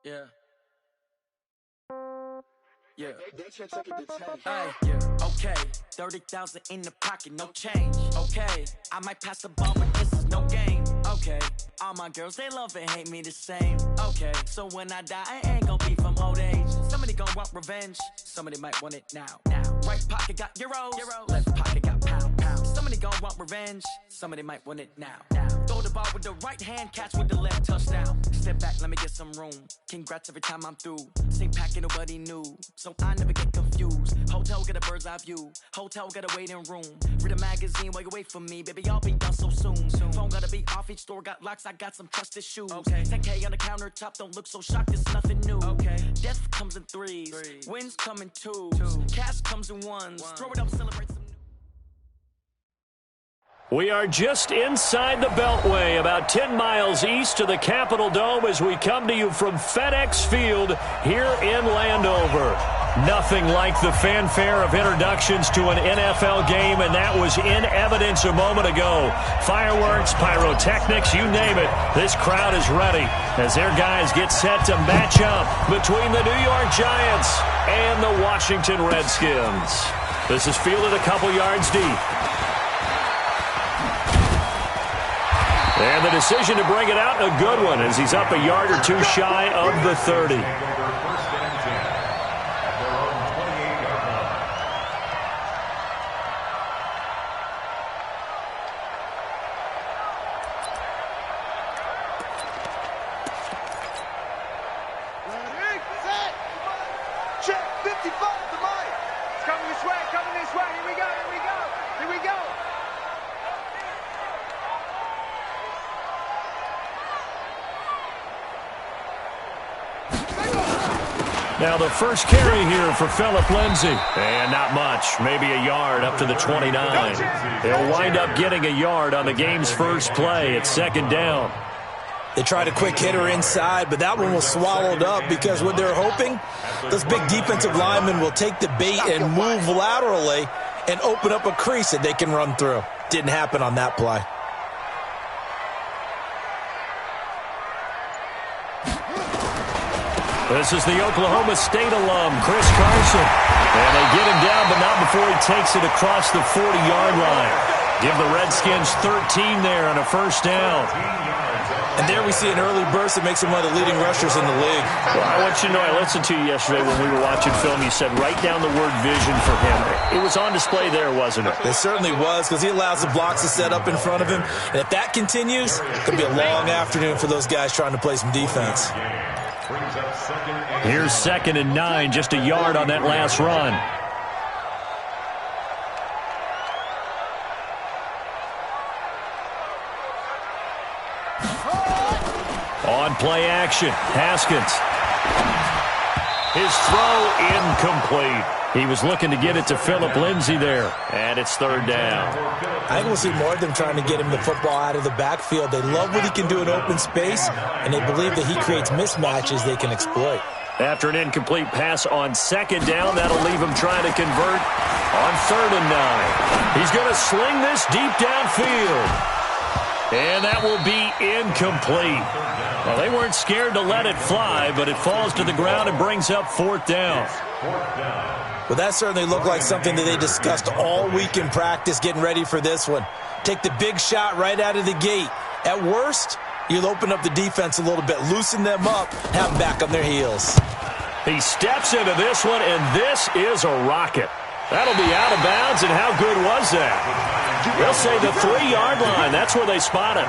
Yeah. Yeah. Hey, yeah. Okay. 30,000 in the pocket, no change. Okay. I might pass the ball, but this is no game. Okay. All my girls, they love and hate me the same. Okay. So when I die, I ain't gonna be from old age. Somebody gonna want revenge. Somebody might want it now. Right pocket got euros. Left pocket got pound. Somebody gonna want revenge. Somebody might want it now. Throw the ball with the right hand, catch with the left, touchdown. Step back, let me get some room. Congrats every time I'm through. Same packet, nobody knew, so I never get confused. Hotel got a bird's eye view. Hotel got a waiting room. Read a magazine while you wait for me, baby. I'll be done so soon. Phone gotta be off. Each store got locks. I got some trusted shoes. 10K on the countertop. Don't look so shocked. It's nothing new. Death comes in threes. Wins come in twos. Cash comes in ones. Throw it up, celebrate some. We are just inside the Beltway, about 10 miles east of the Capitol Dome as we come to you from FedEx Field here in Landover. Nothing like the fanfare of introductions to an NFL game, and that was in evidence a moment ago. Fireworks, pyrotechnics, you name it. This crowd is ready as their guys get set to match up between the New York Giants and the Washington Redskins. This is fielded a couple yards deep. And the decision to bring it out, a good one, as he's up a yard or two shy of the 30. Check, 55 to Mike. It's coming this way, Here we go. Now the first carry here for Phillip Lindsay. And not much, maybe a yard up to the 29. They'll wind up getting a yard on the game's first play. It's second down. They tried a quick hitter inside, but that one was swallowed up because what they're hoping, those big defensive linemen will take the bait and move laterally and open up a crease that they can run through. Didn't happen on that play. This is the Oklahoma State alum, Chris Carson. And they get him down, but not before he takes it across the 40-yard line. Give the Redskins 13 there on a first down. And there we see an early burst that makes him one of the leading rushers in the league. Well, I want you to know, I listened to you yesterday when we were watching film. You said write down the word vision for him. It was on display there, wasn't it? It certainly was, because he allows the blocks to set up in front of him. And if that continues, it could be a long afternoon for those guys trying to play some defense. Here's 2nd and 9, just a yard on that last run. On play action, Haskins. His throw incomplete. He was looking to get it to Phillip Lindsay there, and it's third down. I think we'll see more of them trying to get him the football out of the backfield. They love what he can do in open space, and they believe that he creates mismatches they can exploit. After an incomplete pass on second down, that'll leave him trying to convert on 3rd and 9. He's going to sling this deep downfield, and that will be incomplete. Well, they weren't scared to let it fly, but it falls to the ground and brings up 4th down. Well, that certainly looked like something that they discussed all week in practice getting ready for this one. Take the big shot right out of the gate. At worst, you'll open up the defense a little bit, loosen them up, have them back on their heels. He steps into this one, and this is a rocket. That'll be out of bounds, and how good was that? They'll say the 3-yard line. That's where they spot it.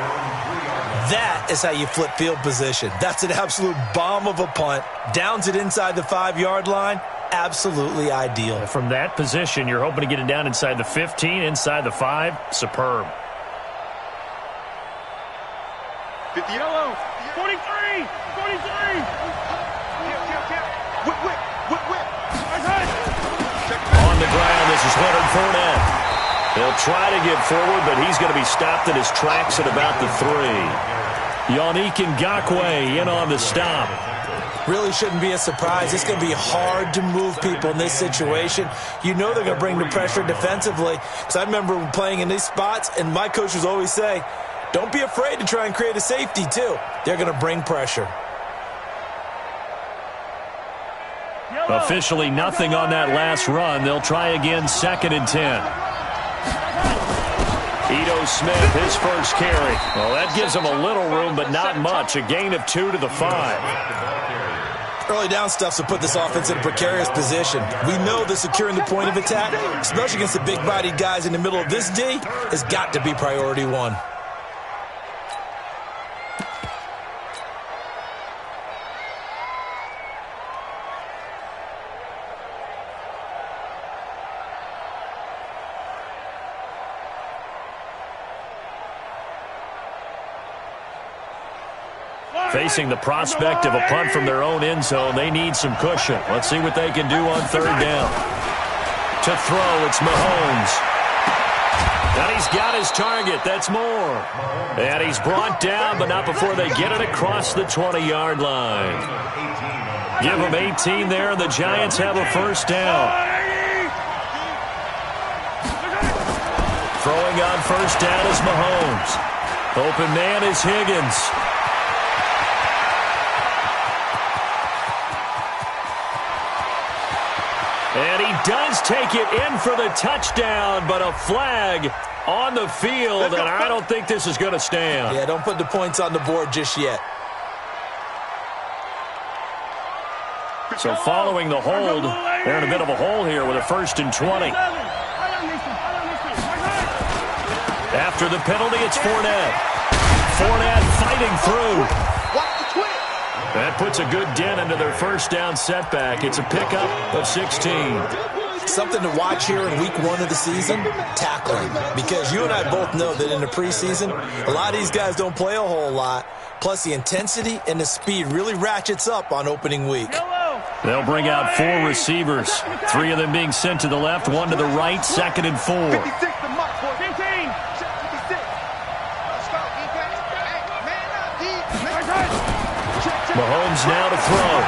That is how you flip field position. That's an absolute bomb of a punt. Downs it inside the 5-yard line. Absolutely ideal. From that position, you're hoping to get it down inside the 15, inside the 5. Superb. 50 yellow. 43. On the ground, this is Leonard Fournette. He'll try to get forward, but he's going to be stopped in his tracks at about the 3. Yannick Ngakoue in on the stop. Really shouldn't be a surprise. It's going to be hard to move people in this situation. You know they're going to bring the pressure defensively. Because I remember playing in these spots, and my coaches always say, don't be afraid to try and create a safety, too. They're going to bring pressure. Officially nothing on that last run. They'll try again 2nd and 10. Ito Smith, his first carry. Well, that gives him a little room, but not much. A gain of 2 to the 5. Early down stuff will put this offense in a precarious position. We know that securing the point of attack, especially against the big-bodied guys in the middle of this D, has got to be priority one. Facing the prospect of a punt from their own end zone, they need some cushion. Let's see what they can do on 3rd down. To throw, it's Mahomes. And he's got his target. That's more. And he's brought down, but not before they get it across the 20-yard line. Give them 18 there, and the Giants have a first down. Throwing on first down is Mahomes. Open man is Higgins. And he does take it in for the touchdown, but a flag on the field, and I don't think this is going to stand. Yeah, don't put the points on the board just yet. So following the hold, they're in a bit of a hole here with a 1st and 20. After the penalty, it's Fournette. Fournette fighting through. That puts a good dent into their first down setback. It's a pickup of 16. Something to watch here in week 1 of the season, tackling. Because you and I both know that in the preseason, a lot of these guys don't play a whole lot. Plus, the intensity and the speed really ratchets up on opening week. They'll bring out 4 receivers. 3 of them being sent to the left, 1 to the right, 2nd and 4. Mahomes now to throw.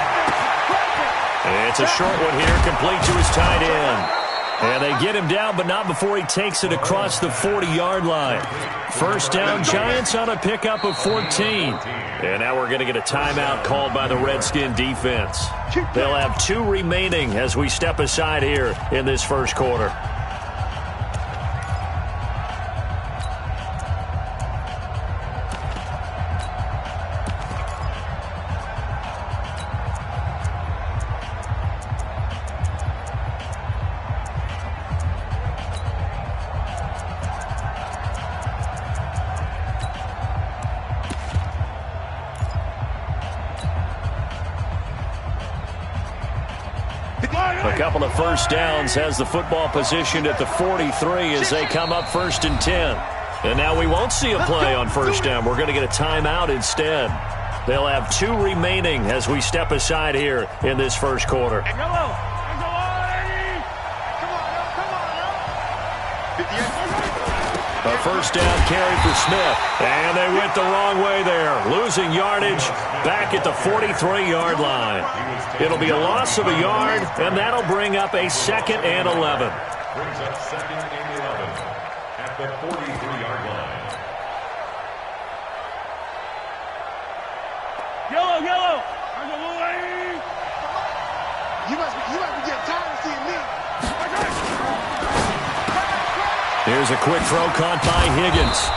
It's a short one here, complete to his tight end. And they get him down, but not before he takes it across the 40-yard line. First down, Giants on a pickup of 14. And now we're going to get a timeout called by the Redskin defense. They'll have 2 remaining as we step aside here in this first quarter. A couple of first downs, has the football positioned at the 43 as they come up 1st and 10. And now we won't see a play on first down. We're going to get a timeout instead. They'll have 2 remaining as we step aside here in this first quarter. A first down carry for Smith. And they went the wrong way there. Losing yardage back at the 43-yard line. It'll be a loss of a yard, and that'll bring up a 2nd and 11. Brings up 2nd and 11 at the 43-yard line. Yellow. You must be getting tired of seeing me. Here's a quick throw caught by Higgins.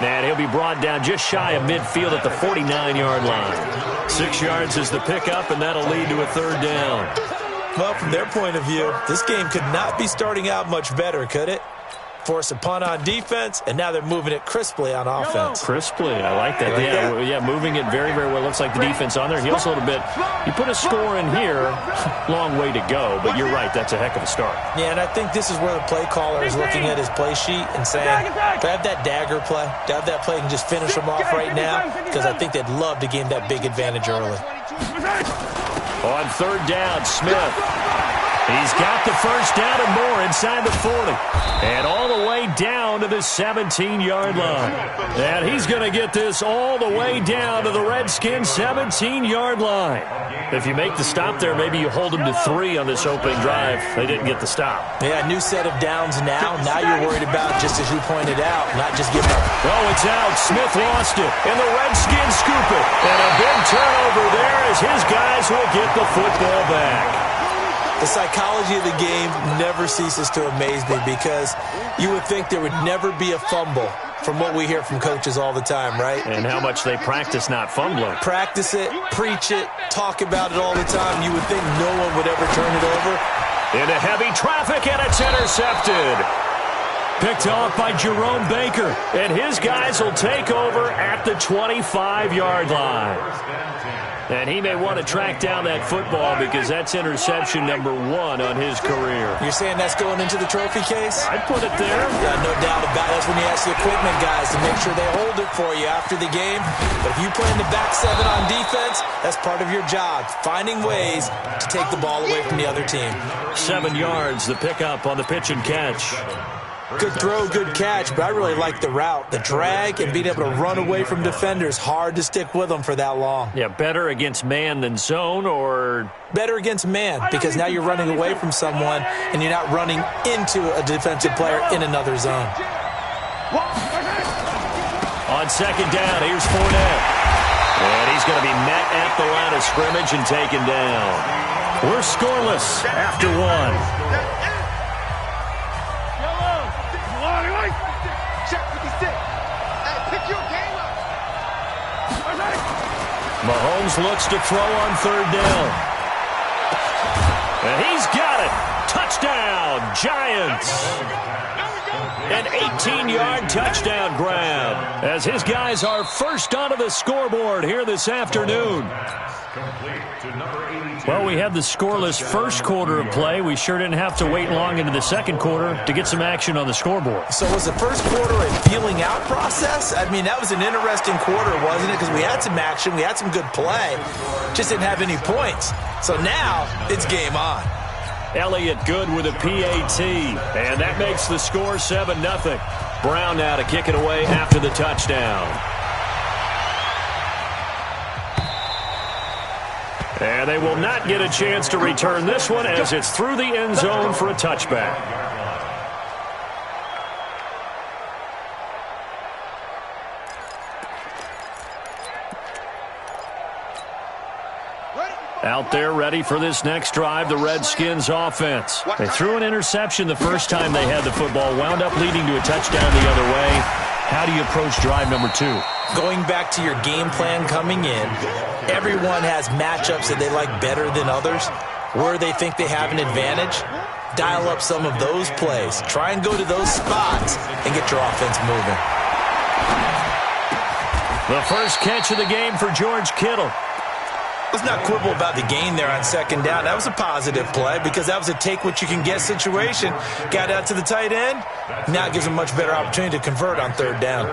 And he'll be brought down just shy of midfield at the 49-yard line. 6 yards is the pickup, and that'll lead to a 3rd down. Well, from their point of view, this game could not be starting out much better, could it? Force a punt on defense, and now they're moving it crisply on offense. Crisply, I like that. Yeah, moving it very, very well. Looks like the defense on there heals a little bit. You put a score in here, long way to go, but you're right, that's a heck of a start. Yeah, and I think this is where the play caller is looking at his play sheet and saying, do I have that dagger play? Do I have that play and just finish them off right now? Because I think they'd love to gain that big advantage early. On 3rd down, Smith. He's got the first down and more inside the 40. And all the way down to the 17-yard line. And he's going to get this all the way down to the Redskins' 17-yard line. If you make the stop there, maybe you hold them to 3 on this opening drive. They didn't get the stop. Yeah, new set of downs now. Now you're worried about, just as you pointed out, not just giving up. Oh, it's out. Smith lost it. And the Redskins scoop it. And a big turnover there as his guys will get the football back. The psychology of the game never ceases to amaze me because you would think there would never be a fumble from what we hear from coaches all the time, right? And how much they practice not fumbling. Practice it, preach it, talk about it all the time. You would think no one would ever turn it over. Into heavy traffic, and it's intercepted. Picked off by Jerome Baker, and his guys will take over at the 25-yard line. And he may want to track down that football because that's interception number 1 on his career. You're saying that's going into the trophy case? I'd put it there. Yeah, no doubt about it. That's when you ask the equipment guys to make sure they hold it for you after the game. But if you play in the back 7 on defense, that's part of your job, finding ways to take the ball away from the other team. 7 yards, the pickup on the pitch and catch. Good throw, good catch, but I really like the route. The drag and being able to run away from defenders, hard to stick with them for that long. Yeah, better against man than zone, or? Better against man, because now you're running away from someone and you're not running into a defensive player in another zone. On second down, here's Fournette. And he's going to be met at the line of scrimmage and taken down. We're scoreless after 1. Mahomes looks to throw on third down. And he's got it. Touchdown, Giants. An 18-yard touchdown grab as his guys are first onto the scoreboard here this afternoon. Well, we had the scoreless first quarter of play. We sure didn't have to wait long into the second quarter to get some action on the scoreboard. So was the first quarter a feeling out process? I mean, that was an interesting quarter, wasn't it? Because we had some action, we had some good play, just didn't have any points. So now it's game on. Elliott good with a PAT, and that makes the score 7-0. Brown now to kick it away after the touchdown. And they will not get a chance to return this one as it's through the end zone for a touchback. Out there ready for this next drive, the Redskins offense. They threw an interception the first time they had the football, wound up leading to a touchdown the other way. How do you approach drive number 2? Going back to your game plan coming in, everyone has matchups that they like better than others, where they think they have an advantage. Dial up some of those plays. Try and go to those spots and get your offense moving. The first catch of the game for George Kittle. Let's not quibble about the gain there on second down. That was a positive play because that was a take-what-you-can-get situation. Got out to the tight end. Now it gives them a much better opportunity to convert on third down.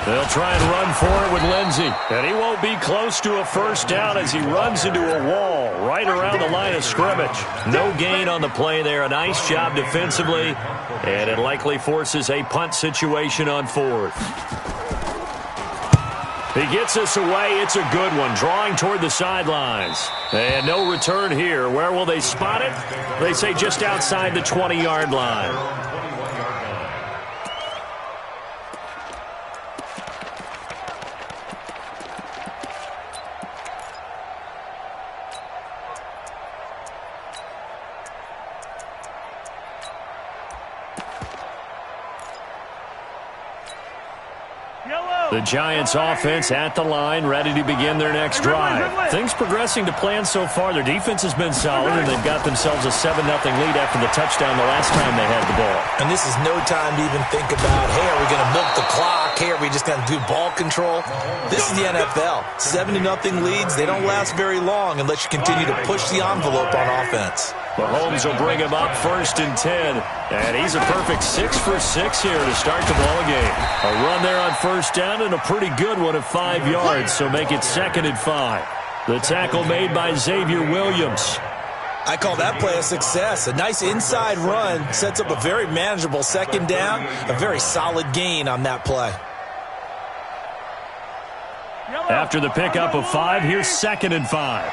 They'll try and run for it with Lindsey. And he won't be close to a first down as he runs into a wall right around the line of scrimmage. No gain on the play there. A nice job defensively. And it likely forces a punt situation on fourth. He gets us away. It's a good one. Drawing toward the sidelines. And no return here. Where will they spot it? They say just outside the 20-yard line. The Giants offense at the line, ready to begin their next drive. Things progressing to plan so far. Their defense has been solid, and they've got themselves a 7-0 lead after the touchdown the last time they had the ball. And this is no time to even think about, hey, are we going to milk the clock? Hey, are we just going to do ball control? This is the NFL. 7-0 leads, they don't last very long unless you continue to push the envelope on offense. Mahomes will bring him up 1st and 10. And he's a perfect 6 for 6 here to start the ball game. A run there on first down and a pretty good one of 5 yards, so make it 2nd and 5. The tackle made by Xavier Williams. I call that play a success. A nice inside run sets up a very manageable second down, a very solid gain on that play. After the pickup of 5, here's 2nd and 5.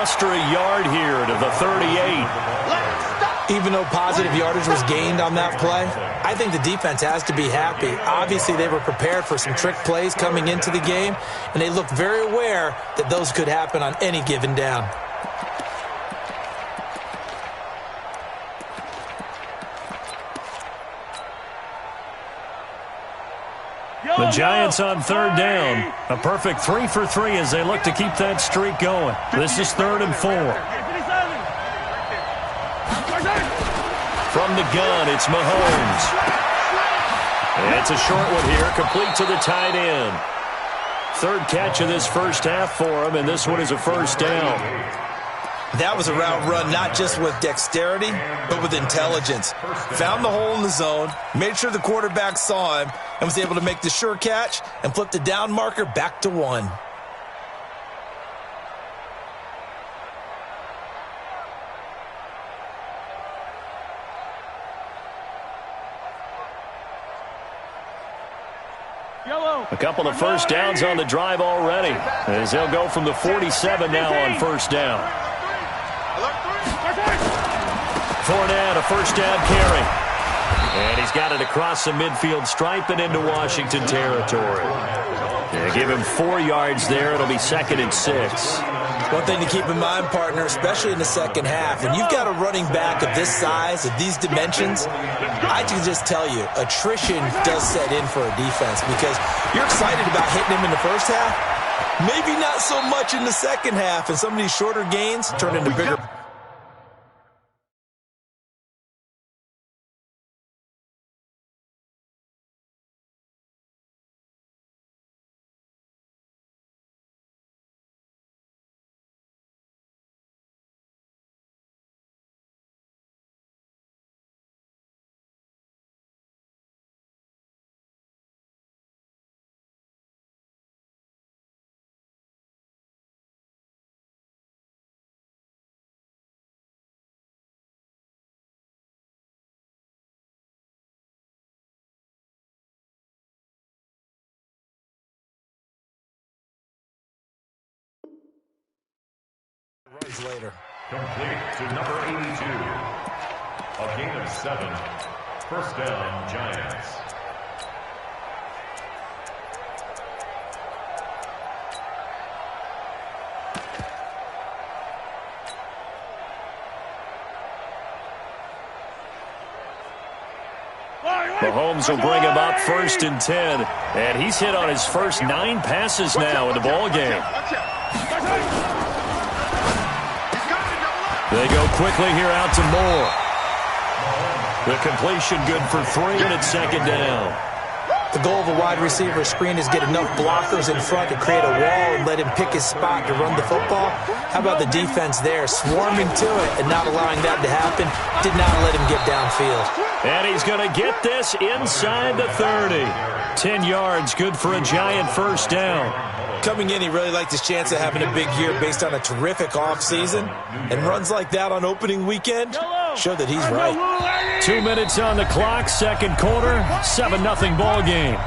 muster a yard here to the 38. Even though positive yardage was gained on that play, I think the defense has to be happy. Obviously, they were prepared for some trick plays coming into the game, and they looked very aware that those could happen on any given down. The Giants on third down. A perfect 3 for 3 as they look to keep that streak going. This is 3rd and 4. From the gun, it's Mahomes. It's a short one here, complete to the tight end. 3rd catch of this first half for him, and this one is a first down. That was a route run not just with dexterity, but with intelligence. Found the hole in the zone, made sure the quarterback saw him, and was able to make the sure catch and flip the down marker back to 1. A couple of first downs on the drive already, as they'll go from the 47 now on first down. Fournette, a first down carry. And he's got it across the midfield stripe and into Washington territory. Yeah, give him 4 yards there. It'll be 2nd and 6. One thing to keep in mind, partner, especially in the second half, when you've got a running back of this size, of these dimensions, I can just tell you, attrition does set in for a defense because you're excited about hitting him in the first half, maybe not so much in the second half, and some of these shorter gains turn into bigger. Later. Complete to number 82. A gain of 7. First down, Giants. Mahomes will bring him up 1st and 10. And he's hit on his first 9 passes now in the ballgame. They go quickly here out to Moore. The completion good for 3, and it's 2nd down. The goal of a wide receiver screen is get enough blockers in front to create a wall and let him pick his spot to run the football. How about the defense there, swarming to it and not allowing that to happen? Did not let him get downfield. And he's going to get this inside the 30. 10 yards, good for a Giant first down. Coming in, he really liked his chance of having a big year based on a terrific offseason. And runs like that on opening weekend show that he's right. 2 minutes on the clock, 2nd quarter, 7-0 ball game.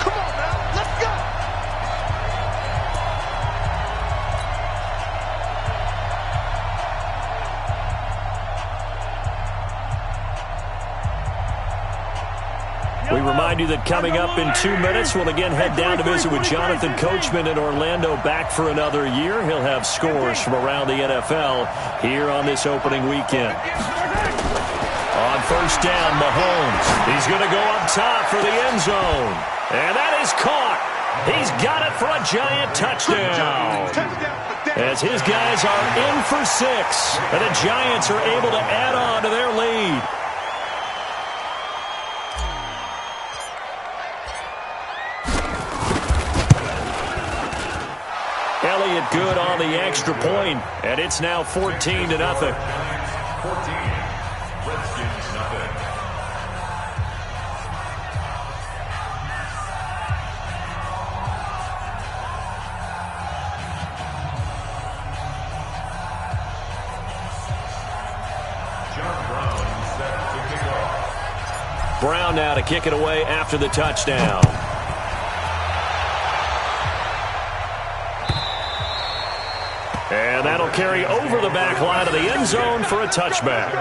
Come on now, let's go. We remind you that coming up in 2 minutes, we'll again head down to visit with Jonathan Coachman in Orlando, back for another year. He'll have scores from around the NFL here on this opening weekend. On first down, Mahomes. He's going to go up top for the end zone. And that is caught. He's got it for a Giant touchdown. As his guys are in for 6. And the Giants are able to add on to their lead. Elliott good on the extra point, and it's now 14-0. 14. Redskins nothing. John Brown set to kick off. Brown now to kick it away after the touchdown. And that'll carry over the back line of the end zone for a touchback.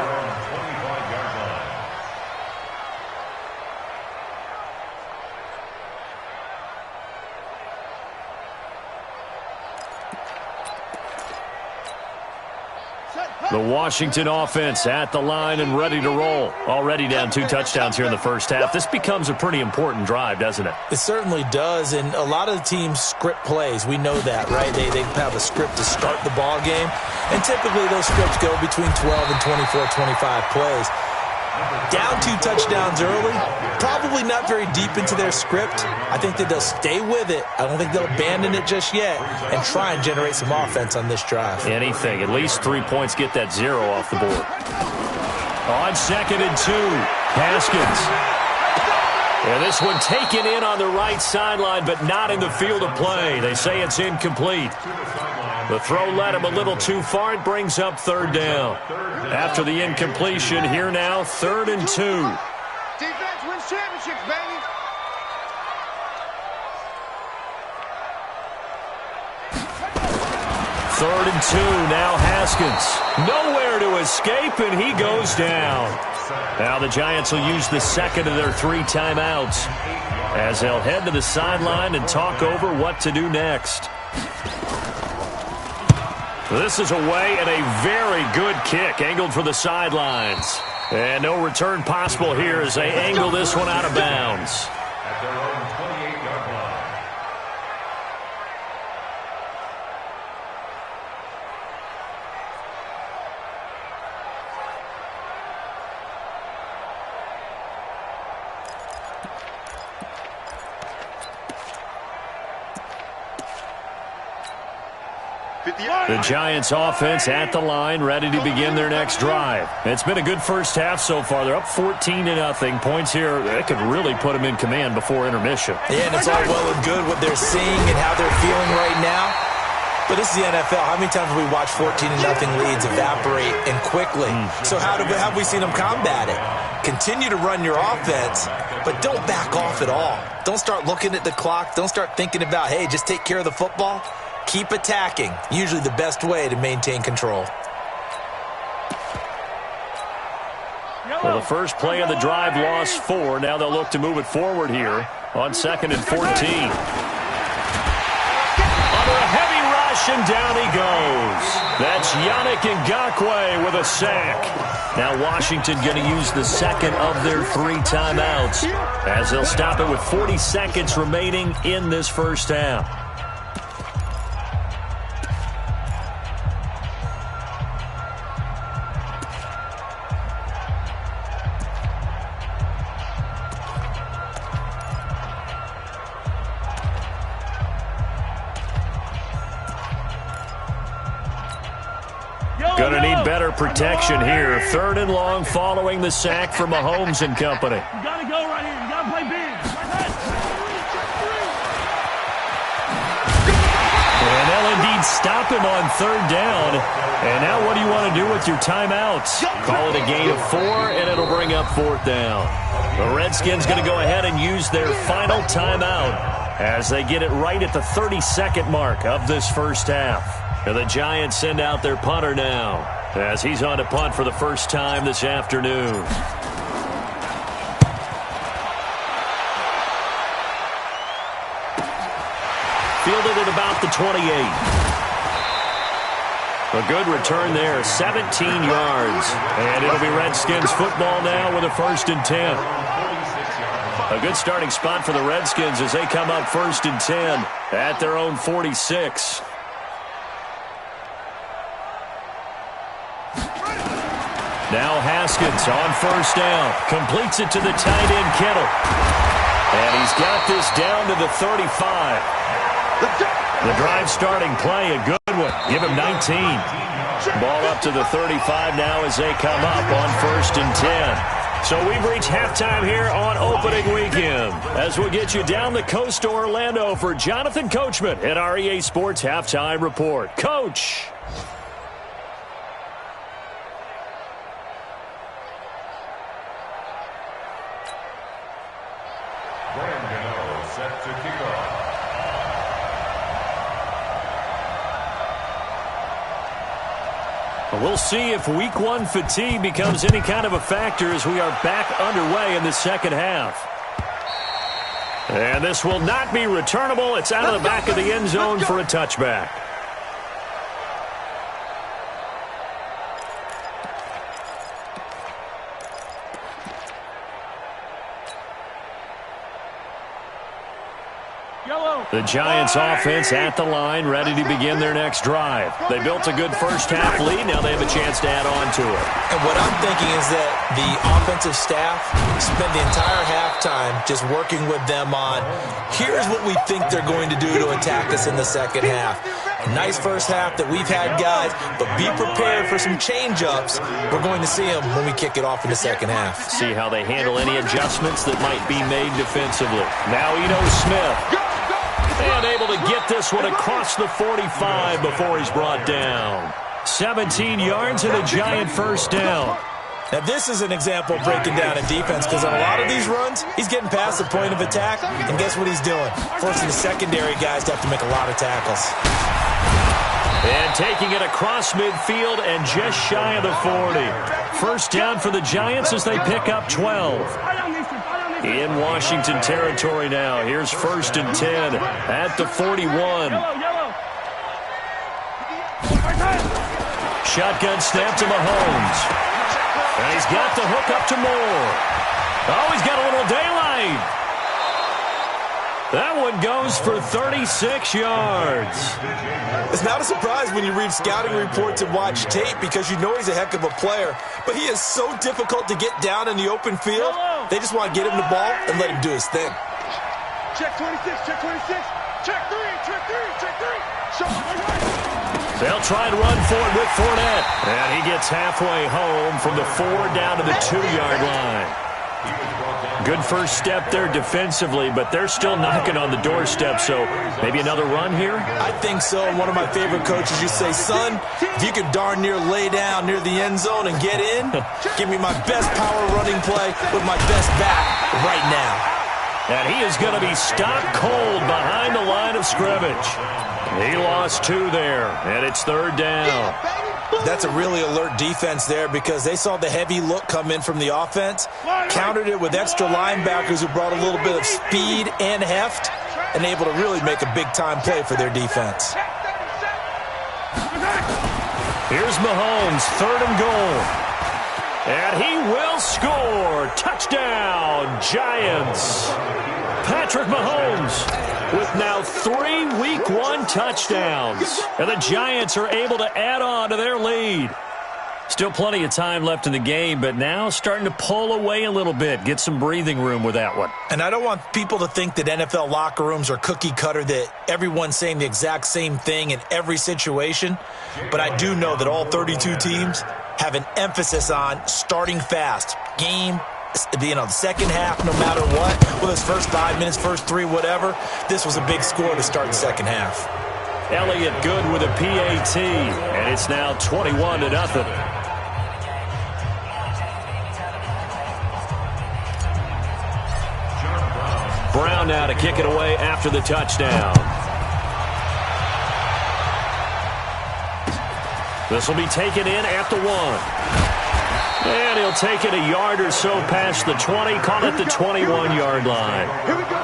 The Washington offense at the line and ready to roll. Already down 2 touchdowns here in the first half. This becomes a pretty important drive, doesn't it? It certainly does, and a lot of the teams script plays. We know that, right? They have a script to start the ball game, and typically those scripts go between 12 and 24, 25 plays. Down 2 touchdowns early, probably not very deep into their script. I think that they'll stay with it. I don't think they'll abandon it just yet and try and generate some offense on this drive. Anything. At least 3 points, get that 0 off the board. On 2nd and 2, Haskins. And this one taken in on the right sideline, but not in the field of play. They say it's incomplete. The throw led him a little too far. It brings up 3rd down. After the incompletion, here now, 3rd and 2. Defense wins championships, baby. Third and 2, now Haskins. Nowhere to escape, and he goes down. Now the Giants will use the 2nd of their 3 timeouts as they'll head to the sideline and talk over what to do next. This is away and a very good kick angled for the sidelines. And no return possible here as they angle this one out of bounds. At their own 28-yard line. The Giants offense at the line, ready to begin their next drive. It's been a good first half so far. They're up 14-0. Points here, that could really put them in command before intermission. Yeah, and it's all well and good what they're seeing and how they're feeling right now. But this is the NFL. How many times have we watched 14-0 leads evaporate and quickly? So how have we seen them combat it? Continue to run your offense, but don't back off at all. Don't start looking at the clock. Don't start thinking about, hey, just take care of the football. Keep attacking. Usually the best way to maintain control. Well, the first play of the drive lost 4. Now they'll look to move it forward here on 2nd and 14. Under a heavy rush, and down he goes. That's Yannick Ngakoue with a sack. Now Washington going to use the 2nd of their 3 timeouts as they'll stop it with 40 seconds remaining in this first half. Going to need better protection here. 3rd and long following the sack from Mahomes and company. You got to go right here. You got to play big. And they'll indeed stop him on 3rd down. And now what do you want to do with your timeouts? Call it a gain of 4, and it'll bring up 4th down. The Redskins going to go ahead and use their final timeout as they get it right at the 30-second mark of this first half. And the Giants send out their punter now as he's on to punt for the first time this afternoon. Fielded at about the 28. A good return there, 17 yards. And it'll be Redskins football now with a 1st and 10. A good starting spot for the Redskins as they come up 1st and 10 at their own 46. Now Haskins on 1st down. Completes it to the tight end, Kittle. And he's got this down to the 35. The drive starting play, a good one. Give him 19. Ball up to the 35 now as they come up on 1st and 10. So we've reached halftime here on opening weekend as we'll get you down the coast to Orlando for Jonathan Coachman at our EA Sports Halftime Report. Coach. Set to kick off. We'll see if week one fatigue becomes any kind of a factor as we are back underway in the second half. And this will not be returnable. It's out of the back of the end zone for a touchback. The Giants offense at the line, ready to begin their next drive. They built a good first half lead. Now they have a chance to add on to it. And what I'm thinking is that the offensive staff spent the entire halftime just working with them on, here's what we think they're going to do to attack us in the second half. A nice first half that we've had, guys, but be prepared for some change-ups. We're going to see them when we kick it off in the second half. See how they handle any adjustments that might be made defensively. Now Ito Smith. And able to get this one across the 45 before he's brought down. 17 yards and a Giant first down. Now, this is an example of breaking down in defense because on a lot of these runs, he's getting past the point of attack, and guess what he's doing? Forcing the secondary guys to have to make a lot of tackles. And taking it across midfield and just shy of the 40. First down for the Giants as they pick up 12. In Washington territory now. Here's 1st and 10 at the 41. Shotgun snap to Mahomes. And he's got the hook up to Moore. Oh, he's got a little daylight. That one goes for 36 yards. It's not a surprise when you read scouting reports and watch tape because you know he's a heck of a player. But he is so difficult to get down in the open field. They just want to get him the ball and let him do his thing. Check 26, check 26. Check 3, check 3, check 3. Shot right. They'll try and run for it with Fournette. And he gets halfway home from the 4 down to the 2-yard line. Good first step there defensively, but they're still knocking on the doorstep, so maybe another run here? I think so. One of my favorite coaches, you say, son, if you could darn near lay down near the end zone and get in, give me my best power running play with my best back right now. And he is going to be stopped cold behind the line of scrimmage. He lost 2 there, and it's 3rd down. That's a really alert defense there because they saw the heavy look come in from the offense, countered it with extra linebackers who brought a little bit of speed and heft, and able to really make a big-time play for their defense. Here's Mahomes, 3rd and goal. And he will score. Touchdown, Giants. Patrick Mahomes with now 3 Week 1 touchdowns. And the Giants are able to add on to their lead. Still plenty of time left in the game, but now starting to pull away a little bit. Get some breathing room with that one. And I don't want people to think that NFL locker rooms are cookie cutter, that everyone's saying the exact same thing in every situation. But I do know that all 32 teams have an emphasis on starting fast. Game, the second half, no matter what, whether it's first 5 minutes, first 3, whatever, this was a big score to start the second half. Elliott good with a PAT, and it's now 21-0. Brown now to kick it away after the touchdown. This will be taken in at the 1. And he'll take it a yard or so past the 20, call it the 21-yard line. Here we go.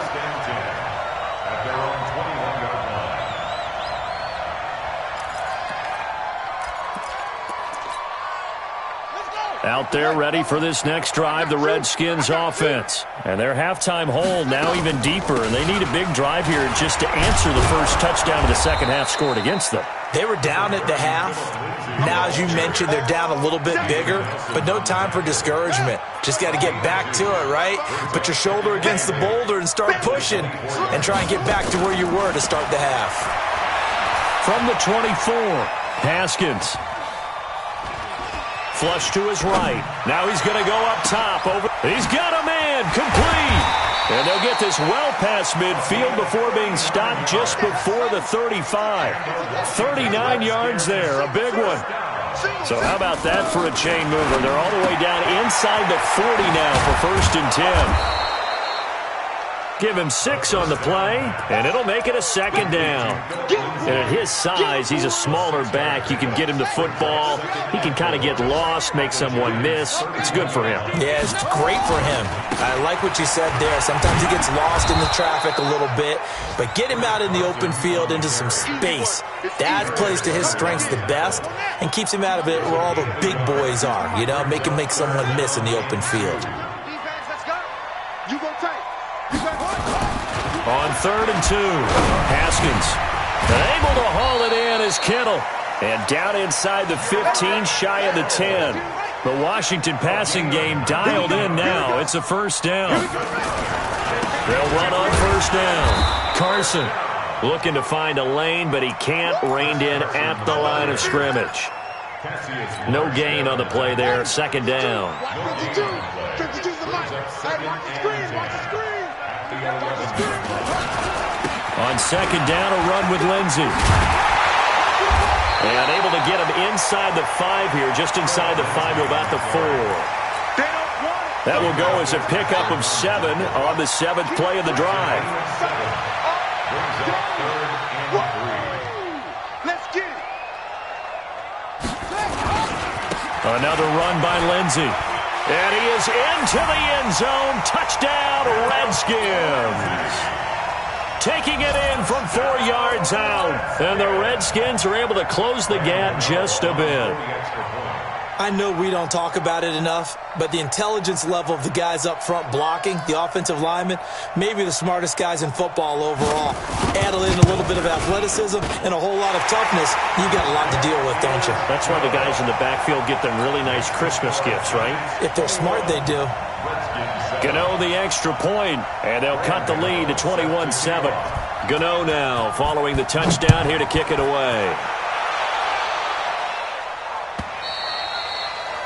Out there ready for this next drive, the Redskins offense. And their halftime hole now even deeper, and they need a big drive here just to answer the first touchdown of the second half scored against them. They were down at the half. Now, as you mentioned, they're down a little bit bigger, but no time for discouragement. Just got to get back to it, right? Put your shoulder against the boulder and start pushing and try and get back to where you were to start the half. From the 24, Haskins. Flush to his right. Now he's going to go up top. He's got a man. Complete. And they'll get this well past midfield before being stopped just before the 35. 39 yards there. A big one. So how about that for a chain mover? They're all the way down inside the 40 now for 1st and 10. Give him 6 on the play, and it'll make it a second down. And at his size, he's a smaller back. You can get him the football. He can kind of get lost, make someone miss. It's good for him. Yeah, it's great for him. I like what you said there. Sometimes he gets lost in the traffic a little bit, but get him out in the open field into some space. That plays to his strengths the best and keeps him out of it where all the big boys are, you know, make him make someone miss in the open field. On 3rd and 2, Haskins able to haul it in as Kittle. And down inside the 15, shy of the 10. The Washington passing game dialed in now. It's a first down. They'll run on first down. Carson looking to find a lane, but he can't. Reined in at the line of scrimmage. No gain on the play there. Second down. On second down, a run with Lindsey. And able to get him inside the 5 here, just inside the 5 to about the 4. That will go as a pickup of 7 on the 7th play of the drive. Another run by Lindsey. And he is into the end zone. Touchdown, Redskins. Taking it in from 4 yards out. And the Redskins are able to close the gap just a bit. I know we don't talk about it enough, but the intelligence level of the guys up front blocking, the offensive linemen, maybe the smartest guys in football overall. Add in a little bit of athleticism and a whole lot of toughness, you got a lot to deal with, don't you? That's why the guys in the backfield get them really nice Christmas gifts, right? If they're smart, they do. Gano the extra point, and they'll cut the lead to 21-7. Gano now following the touchdown here to kick it away.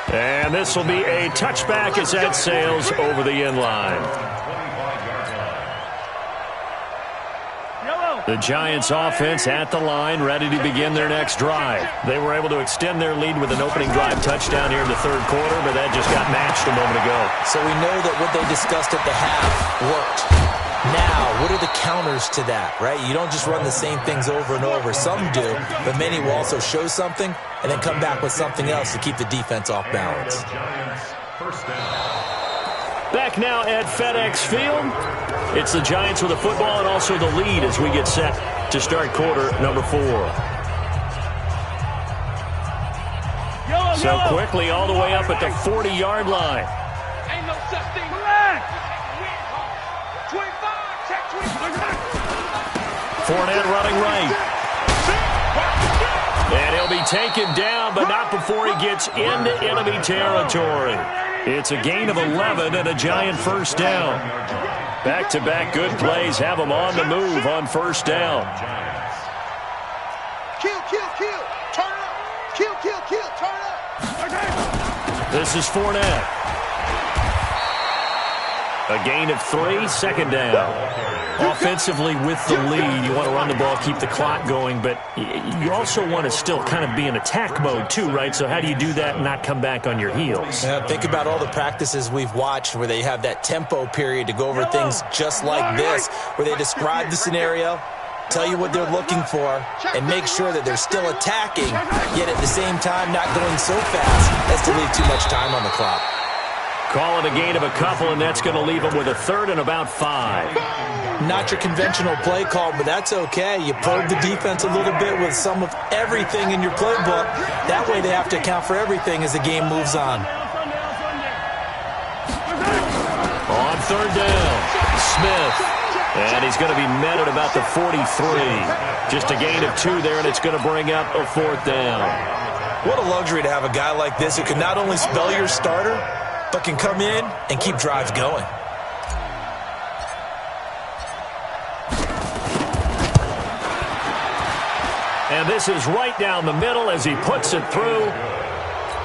And this will be a touchback as that sails over the end line. The Giants offense at the line, ready to begin their next drive. They were able to extend their lead with an opening drive touchdown here in the 3rd quarter, but that just got matched a moment ago. So we know that what they discussed at the half worked. Now, what are the counters to that, right? You don't just run the same things over and over. Some do, but many will also show something and then come back with something else to keep the defense off balance. Back now at FedEx Field. It's the Giants with the football and also the lead as we get set to start quarter number 4. So quickly all the way up at the 40-yard line. Ain't no such thing. Relax. 25, check 25. Fournette running right. And he'll be taken down, but not before he gets into enemy territory. It's a gain of 11 and a Giant first down. Back-to-back good plays have him on the move on first down. Kill, kill, kill. Turn up. Kill, kill, kill. Turn up. This is Fournette. A gain of 3, second down. Offensively with the lead, you want to run the ball, keep the clock going, but you also want to still kind of be in attack mode too, right? So how do you do that and not come back on your heels? Yeah, think about all the practices we've watched where they have that tempo period to go over things just like this, where they describe the scenario, tell you what they're looking for, and make sure that they're still attacking, yet at the same time not going so fast as to leave too much time on the clock. Call it a gain of a couple, and that's going to leave them with a 3rd and about 5. Not your conventional play call, but that's okay. You probe the defense a little bit with some of everything in your playbook. That way they have to account for everything as the game moves on. On 3rd down, Smith. And he's going to be met at about the 43. Just a gain of 2 there, and it's going to bring up a 4th down. What a luxury to have a guy like this who can not only spell your starter, but can come in and keep drives going. And this is right down the middle as he puts it through.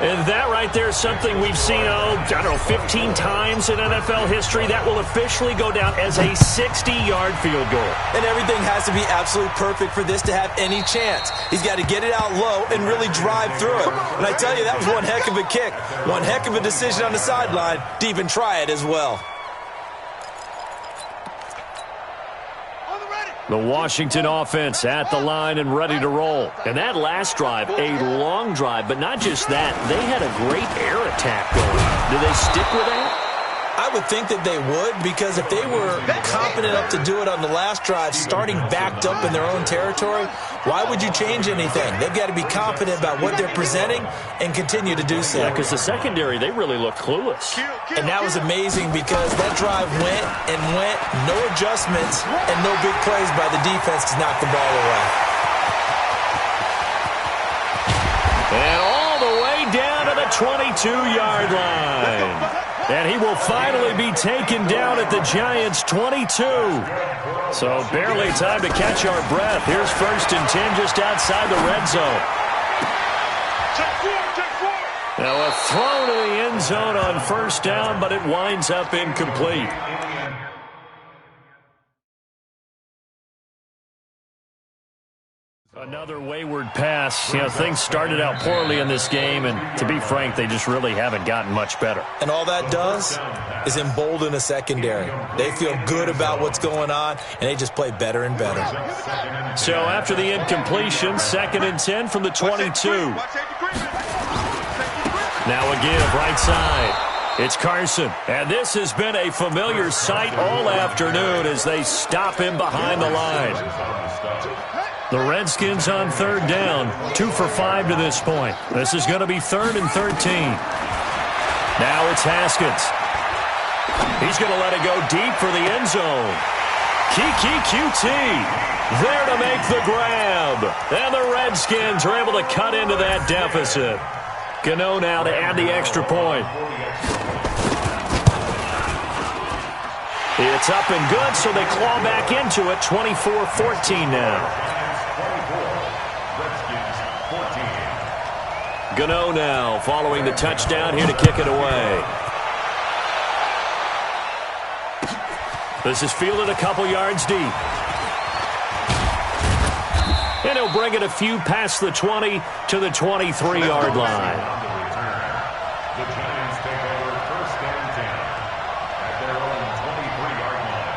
And that right there is something we've seen, 15 times in NFL history. That will officially go down as a 60-yard field goal. And everything has to be absolutely perfect for this to have any chance. He's got to get it out low and really drive through it. And I tell you, that was one heck of a kick. One heck of a decision on the sideline to even try it as well. The Washington offense at the line and ready to roll. And that last drive, a long drive, but not just that. They had a great air attack going. Do they stick with that? I would think that they would, because if they were confident enough to do it on the last drive, starting backed up in their own territory, why would you change anything? They've got to be confident about what they're presenting and continue to do so. Yeah, because the secondary, they really looked clueless. And that was amazing because that drive went and went, no adjustments, and no big plays by the defense to knock the ball away. And all the way down to the 22-yard line. And he will finally be taken down at the Giants' 22. So barely time to catch our breath. Here's 1st and 10 just outside the red zone. Now a throw to the end zone on 1st down, but it winds up incomplete. Another wayward pass. You know, things started out poorly in this game, and to be frank, they just really haven't gotten much better. And all that does is embolden a secondary. They feel good about what's going on, and they just play better and better. So after the incompletion, 2nd and 10 from the 22. Now a give right side. It's Carson. And this has been a familiar sight all afternoon as they stop him behind the line. The Redskins on 3rd down, 2 for 5 to this point. This is going to be 3rd and 13. Now it's Haskins. He's going to let it go deep for the end zone. Kiki QT there to make the grab. And the Redskins are able to cut into that deficit. Gano now to add the extra point. It's up and good, so they claw back into it, 24-14 now. Gano now following the touchdown here to kick it away. This is fielded a couple yards deep. And he'll bring it a few past the 20 to the 23-yard line. The Giants take over 1st and 10 at their own 23-yard line.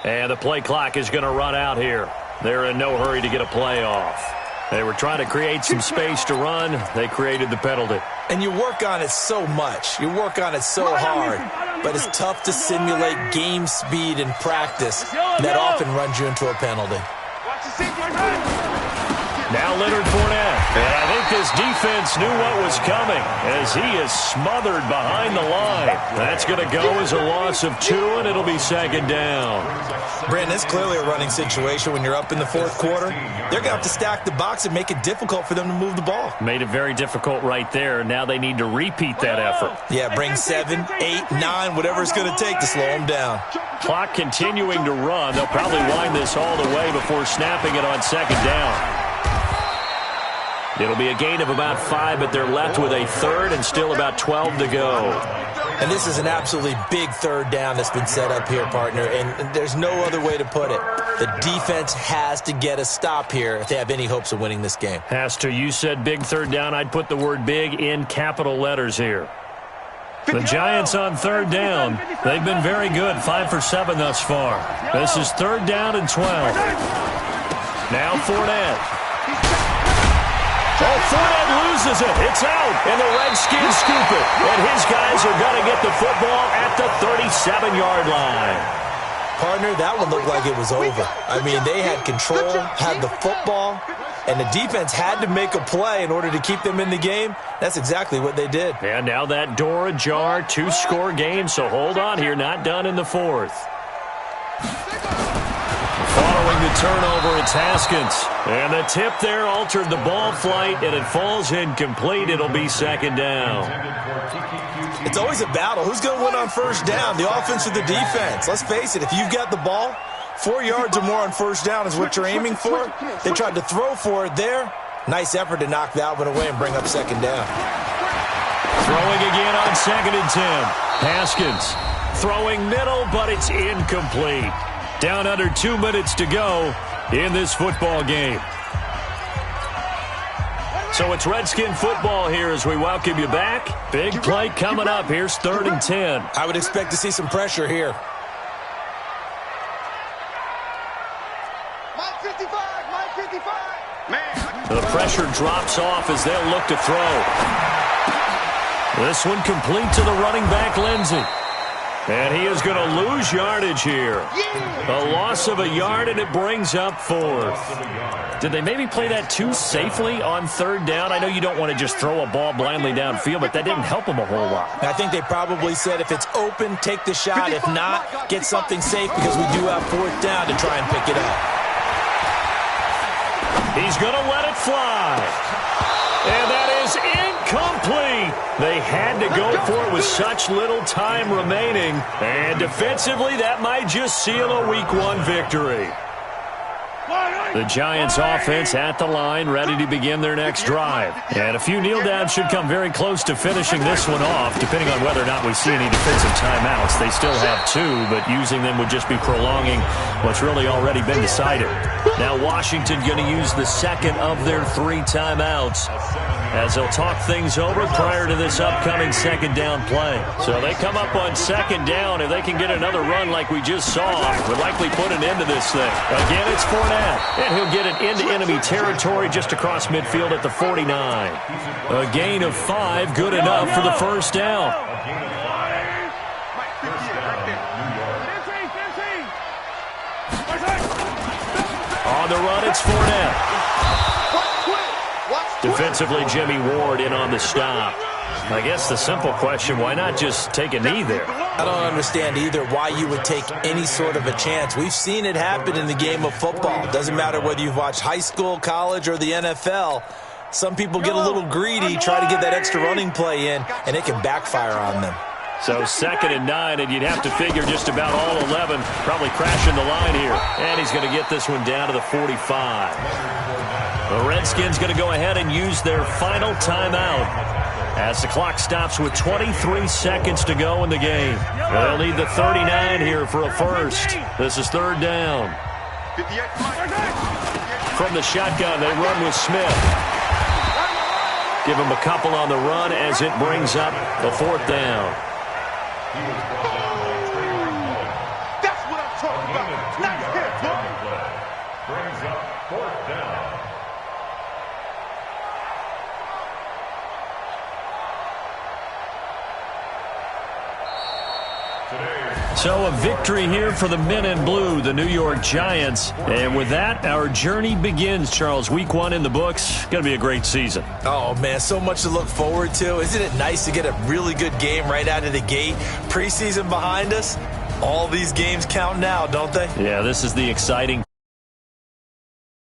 And the play clock is going to run out here. They're in no hurry to get a play off. They were trying to create some space to run. They created the penalty. And you work on it so much. You work on it so hard. But it's tough to simulate game speed in practice. That often runs you into a penalty. Now Leonard Fournette. And I think this defense knew what was coming as he is smothered behind the line. That's going to go as a loss of 2, and it'll be 2nd down. Brandon, it's clearly a running situation when you're up in the 4th quarter. They're going to have to stack the box and make it difficult for them to move the ball. Made it very difficult right there. Now they need to repeat that effort. Yeah, bring 7, 8, 9, whatever it's going to take to slow them down. Clock continuing to run. They'll probably wind this all the way before snapping it on 2nd down. It'll be a gain of about 5, but they're left with a 3rd and still about 12 to go. And this is an absolutely big 3rd down that's been set up here, partner, and there's no other way to put it. The defense has to get a stop here if they have any hopes of winning this game. Has to. You said big 3rd down. I'd put the word big in capital letters here. The Giants on 3rd down. They've been very good, 5 for 7 thus far. This is 3rd down and 12. Now Fournette. Oh, Fournette loses it. It's out, and the Redskins scoop it. And his guys are going to get the football at the 37-yard line. Partner, that one looked like it was over. I mean, they had control, had the football, and the defense had to make a play in order to keep them in the game. That's exactly what they did. And now that door ajar, 2-score game, so hold on here. Not done in the 4th. Following the turnover, it's Haskins. And the tip there altered the ball flight, and it falls incomplete. It'll be second down. It's always a battle. Who's going to win on first down, the offense or the defense? Let's face it, if you've got the ball, 4 yards or more on first down is what you're aiming for. They tried to throw for it there. Nice effort to knock that one away and bring up second down. Throwing again on 2nd and 10. Haskins throwing middle, but it's incomplete. Down under 2 minutes to go in this football game. So it's Redskin football here as we welcome you back. Big play coming up. Here's 3rd and 10. I would expect to see some pressure here. The pressure drops off as they'll look to throw. This one complete to the running back, Lindsey. And he is going to lose yardage here. A loss of a yard, and it brings up 4th. Did they maybe play that too safely on 3rd down? I know you don't want to just throw a ball blindly downfield, but that didn't help them a whole lot. I think they probably said if it's open, take the shot. If not, get something safe because we do have 4th down to try and pick it up. He's going to let it fly. And that is incomplete. They had to go for it with such little time remaining. And defensively, that might just seal a Week 1 victory. The Giants offense at the line, ready to begin their next drive. And a few kneel downs should come very close to finishing this one off, depending on whether or not we see any defensive timeouts. They still have 2, but using them would just be prolonging what's really already been decided. Now Washington going to use the 2nd of their 3 timeouts as they'll talk things over prior to this upcoming 2nd down play. So they come up on 2nd down. If they can get another run like we just saw, would likely put an end to this thing. Again, it's Fournette. And he'll get it into enemy territory just across midfield at the 49. A gain of 5, good enough for the first down. On the run, it's Fournette. Defensively, Jimmy Ward in on the stop. I guess the simple question, why not just take a knee there? I don't understand either why you would take any sort of a chance. We've seen it happen in the game of football. It doesn't matter whether you've watched high school, college, or the NFL. Some people get a little greedy, try to get that extra running play in, and it can backfire on them. So 2nd and 9, and you'd have to figure just about all 11 probably crashing the line here. And he's going to get this one down to the 45. The Redskins going to go ahead and use their final timeout as the clock stops with 23 seconds to go in the game. They'll need the 39 here for a first. This is 3rd down. From the shotgun, they run with Smith. Give him a couple on the run as it brings up the 4th down. That's what I'm talking about. Nice hit, brings up 4th down. So a victory here for the men in blue, the New York Giants. And with that, our journey begins, Charles. Week 1 in the books. Going to be a great season. Oh, man, so much to look forward to. Isn't it nice to get a really good game right out of the gate? Preseason behind us. All these games count now, don't they? Yeah, this is the exciting